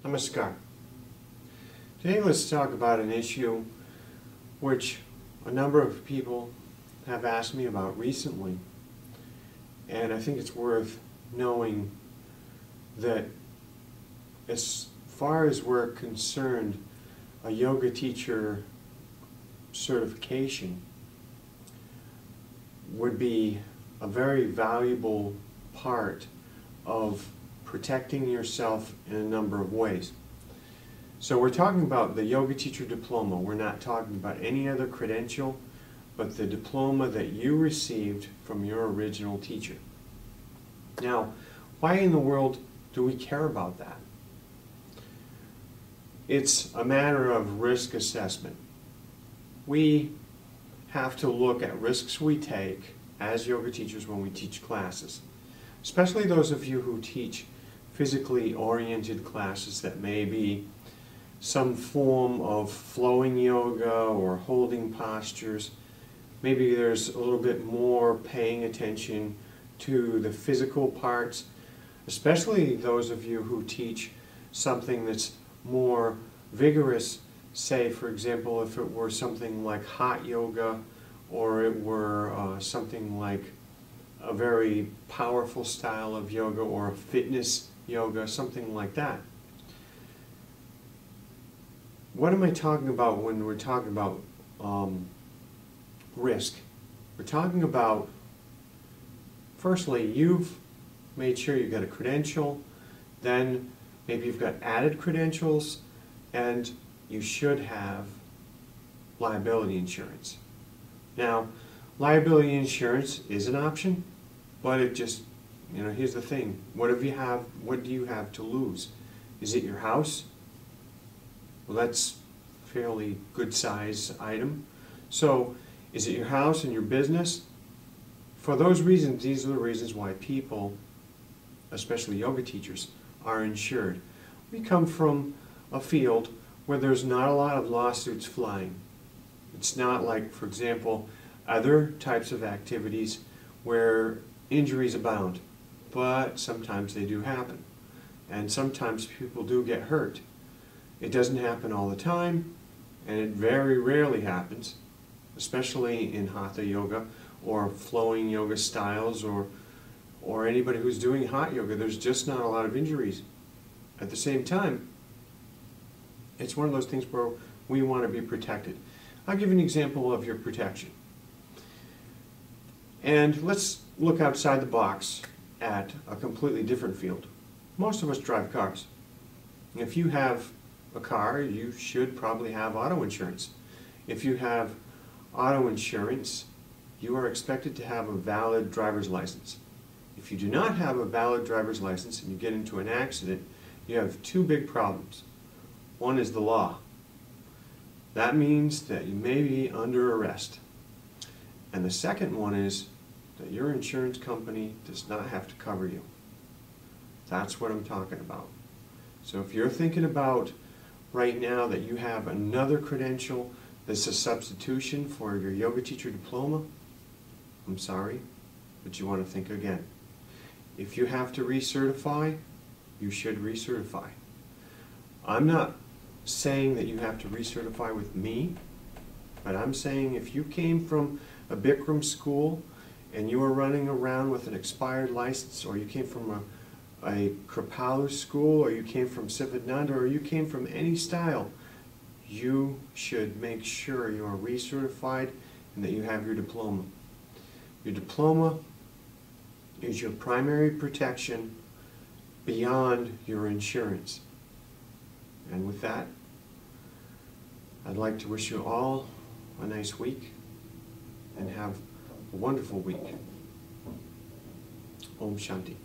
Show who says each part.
Speaker 1: Namaskar. Today let's talk about an issue which a number of people have asked me about recently, and I think it's worth knowing that as far as we're concerned, a yoga teacher certification would be a very valuable part of protecting yourself in a number of ways. So we're talking about the Yoga Teacher Diploma. We're not talking about any other credential, but the diploma that you received from your original teacher. Now, why in the world do we care about that? It's a matter of risk assessment. We have to look at risks we take as yoga teachers when we teach classes, especially those of you who teach physically oriented classes that may be some form of flowing yoga or holding postures. Maybe there's a little bit more paying attention to the physical parts, especially those of you who teach something that's more vigorous. Say, for example, if it were something like hot yoga, or it were something like a very powerful style of yoga, or a fitness yoga, something like that. What am I talking about when we're talking about risk? We're talking about, firstly, you've made sure you've got a credential, then maybe you've got added credentials, and you should have liability insurance. Now, liability insurance is an option, but it just, here's the thing. What do you have to lose? Is it your house? Well, that's a fairly good size item. So, is it your house and your business? For those reasons, these are the reasons why people, especially yoga teachers, are insured. We come from a field where there's not a lot of lawsuits flying. It's not like, for example, other types of activities where injuries abound, but sometimes they do happen, and sometimes people do get hurt. It doesn't happen all the time, and it very rarely happens, especially in hatha yoga or flowing yoga styles, or anybody who's doing hot yoga. There's just not a lot of injuries. At the same time, it's one of those things where we want to be protected. I'll give you an example of your protection. And let's look outside the box at a completely different field. Most of us drive cars. If you have a car, you should probably have auto insurance. If you have auto insurance, you are expected to have a valid driver's license. If you do not have a valid driver's license and you get into an accident, you have two big problems. One is the law. That means that you may be under arrest. And the second one is that your insurance company does not have to cover you. That's what I'm talking about. So if you're thinking about right now that you have another credential that's a substitution for your Yoga Teacher Diploma, I'm sorry, but you want to think again. If you have to recertify, you should recertify. I'm not saying that you have to recertify with me, but I'm saying if you came from a Bikram school and you were running around with an expired license, or you came from a Kripalu school, or you came from Sivananda, or you came from any style, you should make sure you are recertified and that you have your diploma. Your diploma is your primary protection beyond your insurance. And with that, I'd like to wish you all a nice week and have a wonderful week. Om Shanti.